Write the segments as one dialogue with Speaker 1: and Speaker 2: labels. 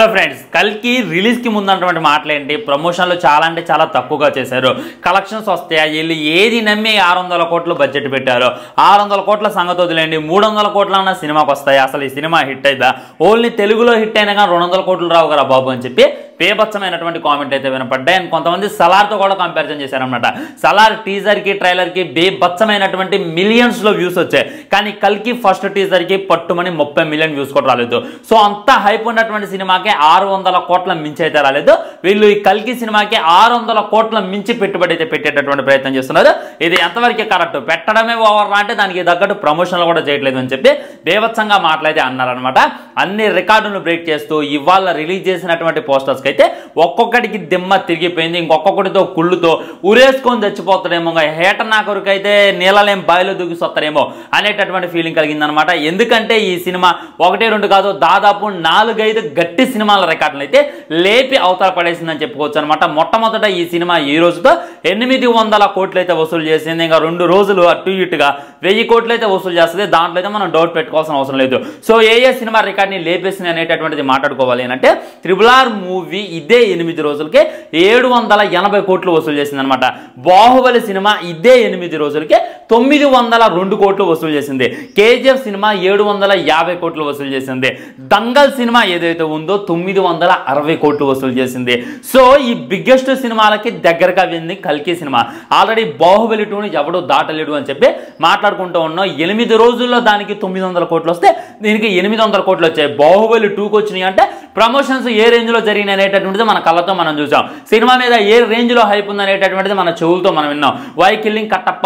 Speaker 1: Hello friends, కల్కి release కి ముందున్నటువంటి మాటలేంటి? ప్రమోషన్లు చాలా అంటే చాలా తక్కువగా చేశారు. కలెక్షన్స్ వస్తాయా? వీళ్ళు ఏది నమ్మి 600 కోట్లు బడ్జెట్ పెట్టారు. 600 కోట్ల సంగతి వదిలేండి, 300 కోట్లన్న సినిమాకి వస్తాయి. అసలు ఈ సినిమా హిట్ అయిదా? ఓన్లీ తెలుగులో హిట్ అయినా కానీ 200 కోట్లు రావు కదా బాబు అని చెప్పి బేభత్సమైనటువంటి కామెంట్ అయితే వినపడ్డాయి. అండ్ కొంతమంది సలార్తో కూడా కంపారిజన్ చేశారనమాట. సలార్ టీజర్కి ట్రైలర్కి బేభత్సమైనటువంటి మిలియన్స్లో వ్యూస్ వచ్చాయి, కానీ కల్కి ఫస్ట్ టీజర్కి పట్టుమని 30 మిలియన్ వ్యూస్ కూడా రాలేదు. సో అంత హైప్ ఉన్నటువంటి సినిమాకి 600 కోట్ల మించి అయితే రాలేదు. వీళ్ళు ఈ కల్కి సినిమాకి 600 కోట్ల మించి పెట్టుబడి అయితే పెట్టేటటువంటి ప్రయత్నం చేస్తున్నారు. ఇది ఎంతవరకు కరెక్ట్? పెట్టడమే ఓవర్ అంటే దానికి తగ్గట్టు ప్రమోషన్లు కూడా చేయట్లేదు అని చెప్పి బేభత్సంగా మాటలైతే అన్నారనమాట. అన్ని రికార్డులను బ్రేక్ చేస్తూ ఇవాళ రిలీజ్ చేసినటువంటి పోస్టర్స్కి అయితే ఒక్కొక్కటికి దిమ్మ తిరిగిపోయింది. ఇంకొకటితో కుళ్ళుతో ఉరేసుకొని చచ్చిపోతాడేమో, హేట నాకొరికైతే నీళ్ళలేం బాయిలో దూకి సొత్తారేమో అనేటటువంటి ఫీలింగ్ కలిగిందనమాట. ఎందుకంటే ఈ సినిమా 1-2 కాదు, దాదాపు 4-5 గట్టి సినిమాల రికార్డులు అయితే లేపి అవతల పడేసిందని చెప్పుకోవచ్చు అనమాట. మొట్టమొదట ఈ సినిమా ఈ రోజుతో 800 కోట్లు అయితే వసూలు చేసింది. ఇంకా 2 రోజులు అటు ఇటుగా 1000 కోట్లు అయితే వసూలు చేస్తుంది. దాంట్లో అయితే మనం డౌట్ పెట్టుకోవాల్సిన అవసరం లేదు. సో ఏ సినిమా రికార్డ్ని లేపేసింది అనేటటువంటిది మాట్లాడుకోవాలి అంటే RRR మూవీ ఇదే 8 రోజులకే 780 కోట్లు వసూలు చేసింది అనమాట. బాహుబలి సినిమా ఇదే 8 రోజులకే 902 కోట్లు వసూలు చేసింది. KGF సినిమా 750 కోట్లు వసూలు చేసింది. దంగల్ సినిమా ఏదైతే ఉందో 960 కోట్లు వసూలు చేసింది. సో ఈ బిగ్గెస్ట్ సినిమాలకి దగ్గరగా వెళ్ళింది కల్కి సినిమా. ఆల్రెడీ బాహుబలి 2ని ఎవడో దాటలేడు అని చెప్పి మాట్లాడుకుంటూ ఉన్నాం. 8 రోజుల్లో దానికి 900 కోట్లు వస్తే దీనికి 800 కోట్లు వచ్చాయి. బాహుబలి 2కి వచ్చినాయి అంటే ప్రమోషన్స్ ఏ రేంజ్లో జరిగినాయి అనేటటువంటిది మన కళ్ళతో మనం చూసాం. సినిమా మీద ఏ రేంజ్లో హైప్ ఉంది అనేటటువంటిది మన చెవులతో మనం విన్నాం. వై కిల్లింగ్ కట్టప్ప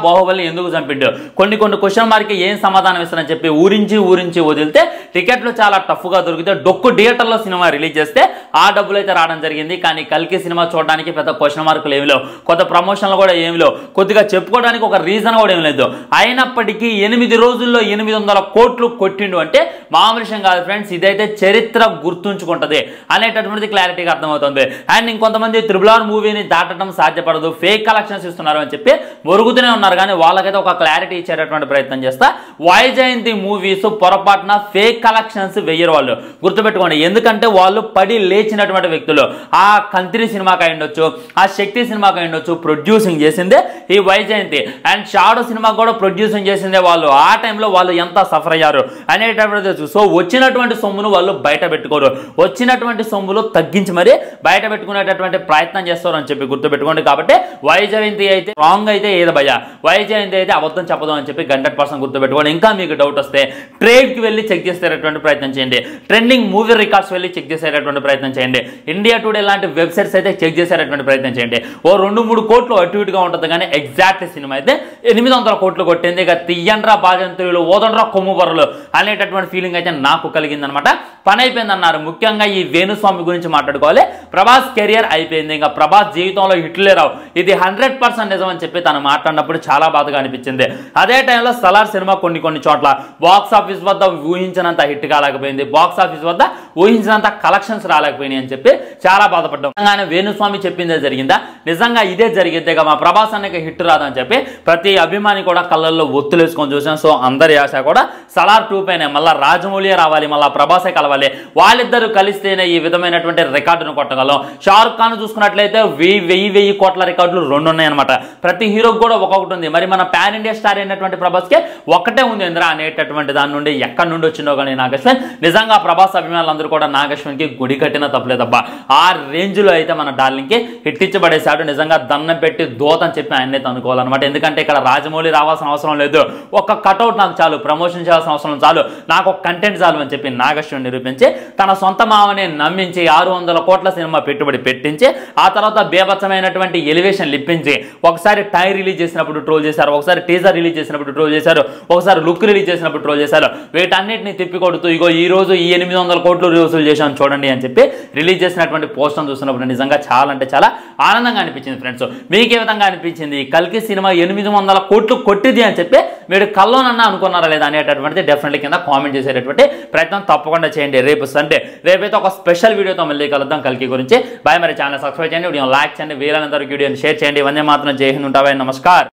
Speaker 1: బాహుబలి ఎందుకు చంపిండు, కొన్ని క్వశ్చన్ మార్కి ఏం సమాధానం ఇస్తారని చెప్పి ఊరించి వదిలితే టికెట్లు చాలా టఫ్గా దొరికితే డొక్కు థియేటర్లో సినిమా రిలీజ్ చేస్తే ఆ డబ్బులు అయితే రావడం జరిగింది. కానీ కల్కి సినిమా చూడడానికి పెద్ద క్వశ్చన్ మార్కులు ఏమి లేవు, కొత్త ప్రమోషన్లు కూడా ఏమి లేవు, కొద్దిగా చెప్పుకోవడానికి ఒక రీజన్ కూడా ఏమి లేదు. అయినప్పటికీ 8 రోజుల్లో 800 కోట్లు కొట్టిండు అంటే మామూలు విషయం కాదు ఫ్రెండ్స్. ఇదైతే చరిత్ర గుర్తుంచుకుంటది అనేటటువంటిది క్లారిటీగా అర్థమవుతుంది. అండ్ ఇంకొంతమంది RRR మూవీని దాటడం సాధ్యపడదు, ఫేక్ కలెక్షన్స్ ఇస్తున్నారు అని చెప్పి మొరుగుతూనే ఉన్నారు. కానీ వాళ్ళకైతే ఒక క్లారిటీ ఇచ్చేటటువంటి ప్రయత్నం చేస్తా. వైజయంతి మూవీస్ పొరపాటున ఫేక్ కలెక్షన్స్ వెయ్యరు వాళ్ళు, గుర్తుపెట్టుకోండి. ఎందుకంటే వాళ్ళు పడి లేచినటువంటి వ్యక్తులు. ఆ కంత్రి సినిమాకి అయ్యుండొచ్చు, ఆ శక్తి సినిమాకి అయ్యుండొచ్చు, ప్రొడ్యూసింగ్ చేసిందే ఈ వైజయంతి. అండ్ షాడో సినిమా కూడా ప్రొడ్యూసింగ్ చేసిందే వాళ్ళు. ఆ టైంలో వాళ్ళు ఎంత సఫర్ అయ్యారు అనేటటువంటి తెలుసు. సో వచ్చినటువంటి సొమ్మును వాళ్ళు బయట పెట్టుకోరు, వచ్చినటువంటి సొమ్ములు తగ్గించి మరీ బయట పెట్టుకునేటటువంటి ప్రయత్నం చేస్తారు అని చెప్పి గుర్తుపెట్టుకోండి. కాబట్టి వైజయంతి అయితే రాంగ్ అయితే ఏదో భయ, వైజయంతి అయితే అబద్ధం చెప్పదు అని చెప్పి 100% గుర్తుపెట్టుకోండి. ఇంకా మీకు డౌట్ వస్తే ట్రేడ్కి వెళ్ళి చెక్ చేసేటటువంటి ప్రయత్నం చేయండి, ట్రెండింగ్ మూవీ రికార్డ్స్ వెళ్ళి చెక్ చేసేటటువంటి ప్రయత్నం చేయండి, ఇండియా టుడే లాంటి వెబ్సైట్స్ అయితే చెక్ చేసేటటువంటి ప్రయత్నం చేయండి. ఓ 2-3 కోట్లు అటు ఇటుగా ఉంటుంది, కానీ ఎగ్జాక్ట్ సినిమా అయితే 800 కోట్లు కొట్టింది. ఇక తీయండ్రా బాజంతులు ఓదండ్రా కొమ్ము బర్రలు అనేటటువంటి ఫీలింగ్ అయితే నాకు కలిగిందనమాట. పని అయిపోయింది అన్నారు. ముఖ్యంగా ఈ వేణుస్వామి గురించి మాట్లాడుకోవాలి. ప్రభాస్ కెరియర్ అయిపోయింది, ఇంకా ప్రభాస్ జీవితంలో హిట్లే రావు, ఇది 100% నిజం అని చెప్పి తను మాట్లాడినప్పుడు చాలా బాధగా అనిపించింది. అదే టైంలో సలార్ సినిమా కొన్ని చోట్ల బాక్స్ ఆఫీస్ వద్ద ఊహించినంత హిట్ కాలేకపోయింది, బాక్స్ ఆఫీస్ వద్ద ఊహించినంత కలెక్షన్స్ రాలేకపోయినాయి అని చెప్పి చాలా బాధపడ్డాం. నిజంగానే వేణుస్వామి చెప్పిందే జరిగిందా? నిజంగా ఇదే జరిగితే మా ప్రభాస్ అన్నకి హిట్ రాదని చెప్పి ప్రతి అభిమాని కూడా కళ్ళల్లో ఒత్తులేసుకొని చూసాం. సో అందరి ఆశ కూడా సలార్ 2 పైనే మళ్ళీ రాజమౌళి రావాలి, మళ్ళీ ప్రభాసే కలవాలి, వాళ్ళిద్దరూ కలిస్తేనే ఈ విధమైనటువంటి రికార్డును కొట్టగలం. షారుఖ్ ఖాన్ చూసుకున్నట్లయితే 1000 కోట్ల రికార్డులు 2 ఉన్నాయన్నమాట. ప్రతి హీరోకి కూడా ఒక్కొక్కటి ఉంది. మరి మన పాన్ ఇండియా స్టార్ అయినటువంటి ప్రభాస్కే ఒక్కటే ఉంది ఎందురా అనేటటువంటి దాని నుండి ఎక్కడి నుండి వచ్చిందో కానీ నాగశ్వన్ నిజంగా ప్రభాస్ అభిమానులందరూ కూడా నాగశ్వన్కి గుడి కట్టిన తప్పలేదబ్బా. ఆ రేంజ్లో అయితే మన డార్లింగ్కి హిట్టించబడేశాడు. నిజంగా దండం పెట్టి దోతని చెప్పి ఆయనే అనుకోవాలన్నమాట. ఎందుకంటే ఇక్కడ రాజమౌళి రావాల్సిన అవసరం లేదు, ఒక కటౌట్ నాకు చాలు, ప్రమోషన్ చేయాల్సిన అవసరం చాలు, నాకు ఒక కంటెంట్ చాలు అని చెప్పి నాగశ్వన్ నిరూపించి తన సొంత మామని నమ్మించి 600 కోట్ల సినిమా పెట్టుబడి పెట్టించి ఆ తర్వాత బేభత్సమైనటువంటి ఎలివేషన్ లిప్పించి ఒకసారి టై రిలీజ్ చేసినప్పుడు ట్రోల్ చేశారు, ఒకసారి టీజర్ రిలీజ్ చేసినప్పుడు ట్రోల్ చేశారు, ఒకసారి లుక్ రిలీజ్ చేసినప్పుడు ట్రోల్ చేశారు. వీటన్నిటిని తిప్పికొడుతూ ఇగో ఈ రోజు ఈ 800 కోట్లు వసూలు చేశాను చూడండి అని చెప్పి రిలీజ్ చేసినటువంటి పోస్టర్ చూస్తున్నప్పుడు నిజంగా చాలా అంటే చాలా ఆనందంగా అనిపించింది ఫ్రెండ్స్. మీకు ఏ విధంగా అనిపించింది? కల్కి సినిమా 800 కోట్లు కొట్టింది అని చెప్పి మీరు కల్లోనన్నా అనుకున్నారా లేదా అనేటటువంటిది డెఫినెట్లీ కింద కామెంట్ చేసేటటువంటి ప్రయత్నం తప్పకుండా చేయండి. రేపు సండే రేపైతే ఒక స్పెషల్ వీడియోతో మళ్ళీ కలుద్దాం కల్కి గురించి. బాయ్. మరి ఛానల్ సబ్స్క్రైబ్ చేయండి, వీడియో లైక్ చేయండి, వీలైనంత వరకు వీడియోని షేర్ చేయండి. వందే మాత్రం జై హింద్. ఉంటాయి. నమస్కారం.